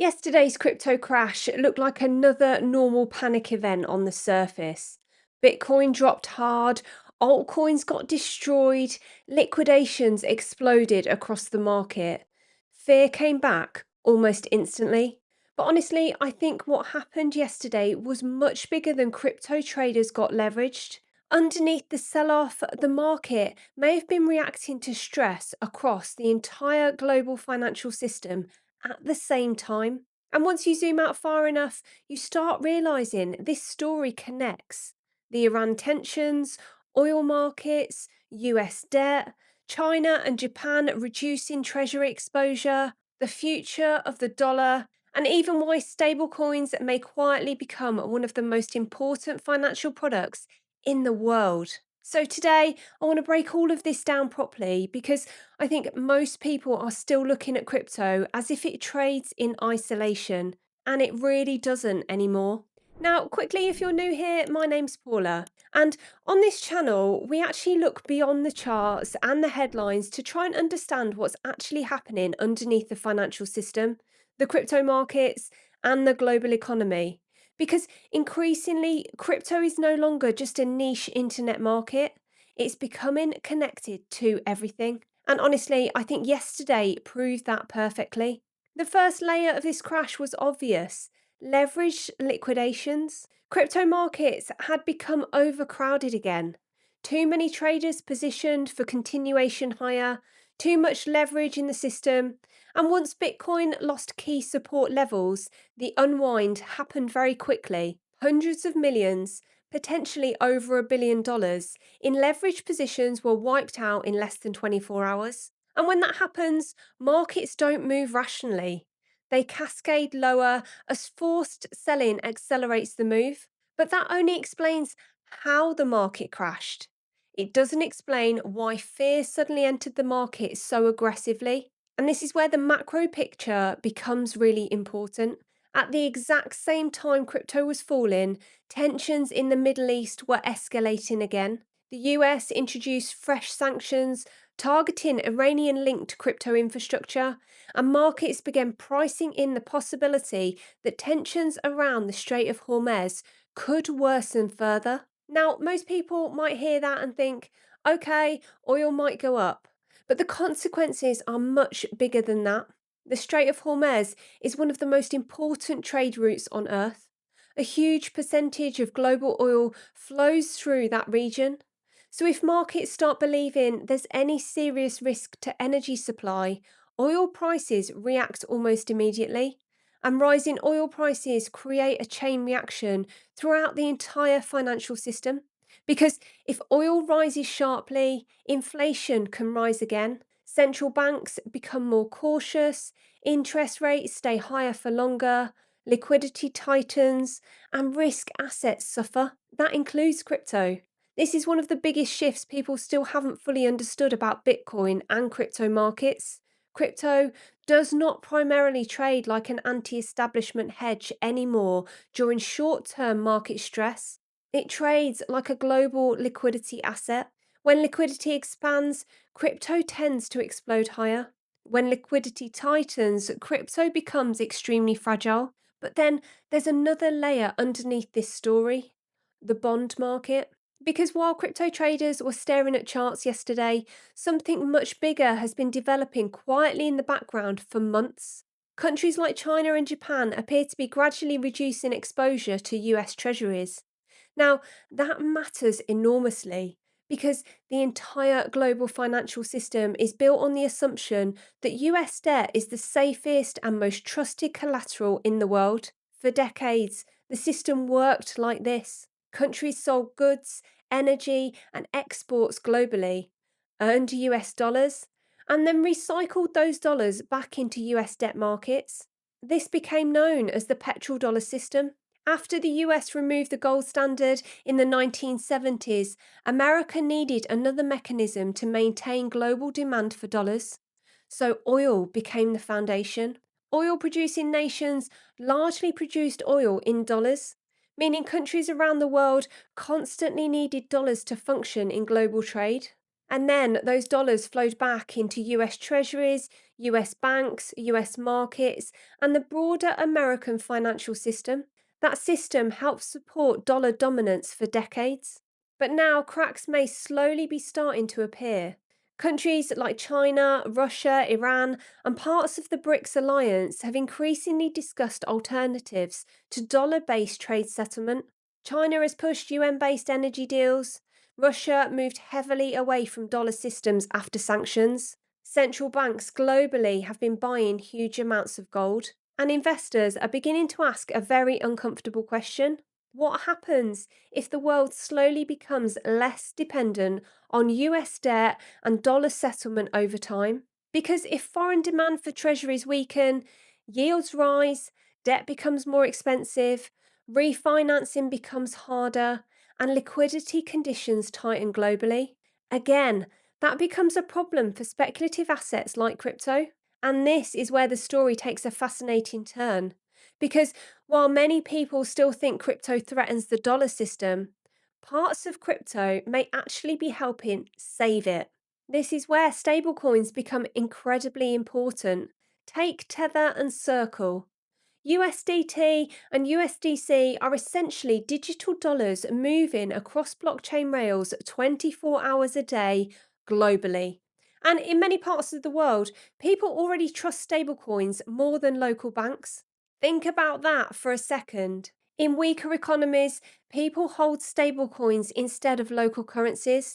Yesterday's crypto crash looked like another normal panic event on the surface. Bitcoin dropped hard, altcoins got destroyed, liquidations exploded across the market. Fear came back almost instantly. But honestly, I think what happened yesterday was much bigger than crypto traders got leveraged. Underneath the sell off, the market may have been reacting to stress across the entire global financial system at the same time. And once you zoom out far enough, you start realizing this story connects the Iran tensions, oil markets, US debt, China and Japan reducing Treasury exposure, the future of the dollar, and even why stablecoins may quietly become one of the most important financial products in the world. So, today I want to break all of this down properly because I think most people are still looking at crypto as if it trades in isolation, and it really doesn't anymore. Now, quickly, if you're new here, my name's Paula, and on this channel, we actually look beyond the charts and the headlines to try and understand what's actually happening underneath the financial system, the crypto markets, and the global economy. Because increasingly, crypto is no longer just a niche internet market, it's becoming connected to everything. And honestly, I think yesterday proved that perfectly. The first layer of this crash was obvious: leveraged liquidations. Crypto markets had become overcrowded again. Too many traders positioned for continuation higher, too much leverage in the system. And once Bitcoin lost key support levels, the unwind happened very quickly. Hundreds of millions, potentially over $1 billion, in leverage positions were wiped out in less than 24 hours. And when that happens, markets don't move rationally. They cascade lower as forced selling accelerates the move. But that only explains how the market crashed. It doesn't explain why fear suddenly entered the market so aggressively. And this is where the macro picture becomes really important. At the exact same time crypto was falling, tensions in the Middle East were escalating again. The US introduced fresh sanctions targeting Iranian linked crypto infrastructure, and markets began pricing in the possibility that tensions around the Strait of Hormuz could worsen further. Now, most people might hear that and think, okay, oil might go up. But the consequences are much bigger than that. The Strait of Hormuz is one of the most important trade routes on Earth. A huge percentage of global oil flows through that region. So, if markets start believing there's any serious risk to energy supply, oil prices react almost immediately. And rising oil prices create a chain reaction throughout the entire financial system. Because if oil rises sharply, inflation can rise again. Central banks become more cautious, interest rates stay higher for longer, liquidity tightens, and risk assets suffer. That includes crypto. This is one of the biggest shifts people still haven't fully understood about Bitcoin and crypto markets. Crypto does not primarily trade like an anti establishment hedge anymore during short term market stress. It trades like a global liquidity asset. When liquidity expands, crypto tends to explode higher. When liquidity tightens, crypto becomes extremely fragile. But then there's another layer underneath this story: the bond market. Because while crypto traders were staring at charts yesterday, something much bigger has been developing quietly in the background for months. Countries like China and Japan appear to be gradually reducing exposure to US treasuries. Now, that matters enormously because the entire global financial system is built on the assumption that US debt is the safest and most trusted collateral in the world. For decades, the system worked like this. Countries sold goods, energy, and exports globally, earned US dollars, and then recycled those dollars back into US debt markets. This became known as the petrodollar system. After the US removed the gold standard in the 1970s, America needed another mechanism to maintain global demand for dollars. So oil became the foundation. Oil producing nations largely produced oil in dollars, meaning countries around the world constantly needed dollars to function in global trade. And then those dollars flowed back into US Treasuries, US banks, US markets, and the broader American financial system. That system helped support dollar dominance for decades. But now cracks may slowly be starting to appear. Countries like China, Russia, Iran, and parts of the BRICS alliance have increasingly discussed alternatives to dollar based trade settlement. China has pushed UN based energy deals. Russia moved heavily away from dollar systems after sanctions. Central banks globally have been buying huge amounts of gold. And investors are beginning to ask a very uncomfortable question. What happens if the world slowly becomes less dependent on US debt and dollar settlement over time? Because if foreign demand for treasuries weaken, yields rise, debt becomes more expensive, refinancing becomes harder, and liquidity conditions tighten globally, again, that becomes a problem for speculative assets like crypto. And this is where the story takes a fascinating turn. Because while many people still think crypto threatens the dollar system, parts of crypto may actually be helping save it. This is where stablecoins become incredibly important. Take Tether and Circle. USDT and USDC are essentially digital dollars moving across blockchain rails 24 hours a day globally. And in many parts of the world, people already trust stablecoins more than local banks. Think about that for a second. In weaker economies, people hold stablecoins instead of local currencies.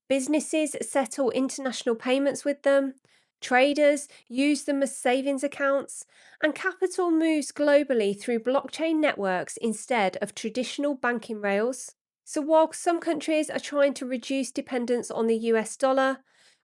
Businesses settle international payments with them. Traders use them as savings accounts, and capital moves globally through blockchain networks instead of traditional banking rails. So, while some countries are trying to reduce dependence on the US dollar,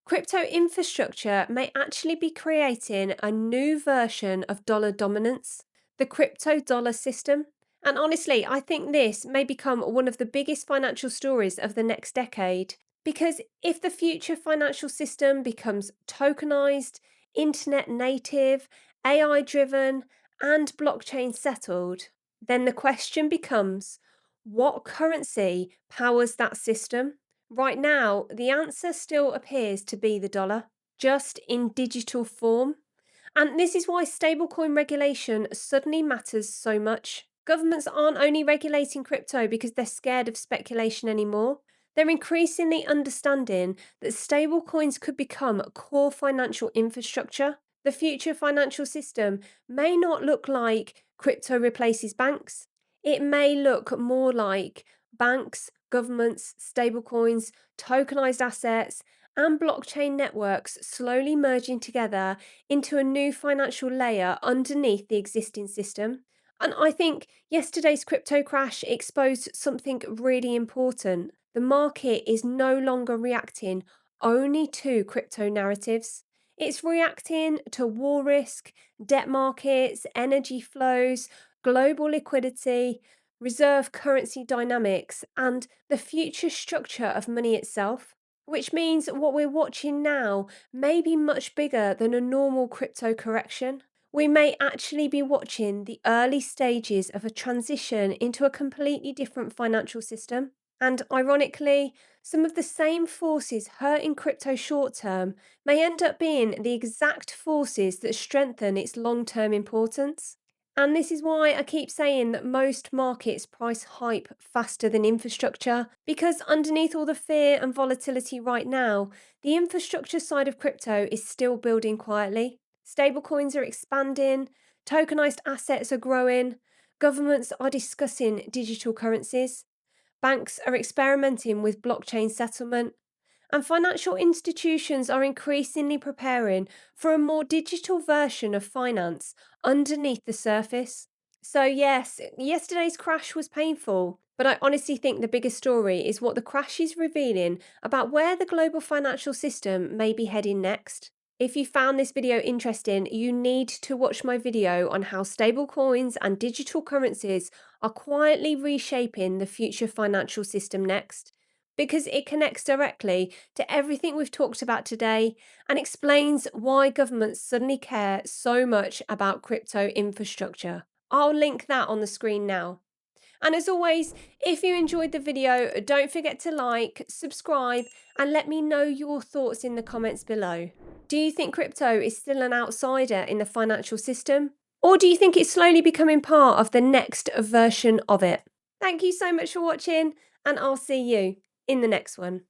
crypto infrastructure may actually be creating a new version of dollar dominance, the crypto dollar system. And honestly, I think this may become one of the biggest financial stories of the next decade. Because if the future financial system becomes tokenized, internet native, AI driven, and blockchain settled, then the question becomes, what currency powers that system? Right now, the answer still appears to be the dollar, just in digital form. And this is why stablecoin regulation suddenly matters so much. Governments aren't only regulating crypto because they're scared of speculation anymore. They're increasingly understanding that stablecoins could become core financial infrastructure. The future financial system may not look like crypto replaces banks. It may look more like banks, governments, stablecoins, tokenized assets, and blockchain networks slowly merging together into a new financial layer underneath the existing system. And I think yesterday's crypto crash exposed something really important. The market is no longer reacting only to crypto narratives. It's reacting to war risk, debt markets, energy flows, global liquidity, reserve currency dynamics, and the future structure of money itself. Which means what we're watching now may be much bigger than a normal crypto correction. We may actually be watching the early stages of a transition into a completely different financial system. And ironically, some of the same forces hurting crypto short term may end up being the exact forces that strengthen its long term importance. And this is why I keep saying that most markets price hype faster than infrastructure, because underneath all the fear and volatility right now, the infrastructure side of crypto is still building quietly. Stablecoins are expanding, tokenized assets are growing, governments are discussing digital currencies, banks are experimenting with blockchain settlement, and financial institutions are increasingly preparing for a more digital version of finance underneath the surface. So, yes, yesterday's crash was painful, but I honestly think the biggest story is what the crash is revealing about where the global financial system may be heading next. If you found this video interesting, you need to watch my video on how stablecoins and digital currencies are quietly reshaping the future financial system next, because it connects directly to everything we've talked about today and explains why governments suddenly care so much about crypto infrastructure. I'll link that on the screen now. And as always, if you enjoyed the video, don't forget to like, subscribe, and let me know your thoughts in the comments below. Do you think crypto is still an outsider in the financial system? Or do you think it's slowly becoming part of the next version of it? Thank you so much for watching, and I'll see you in the next one.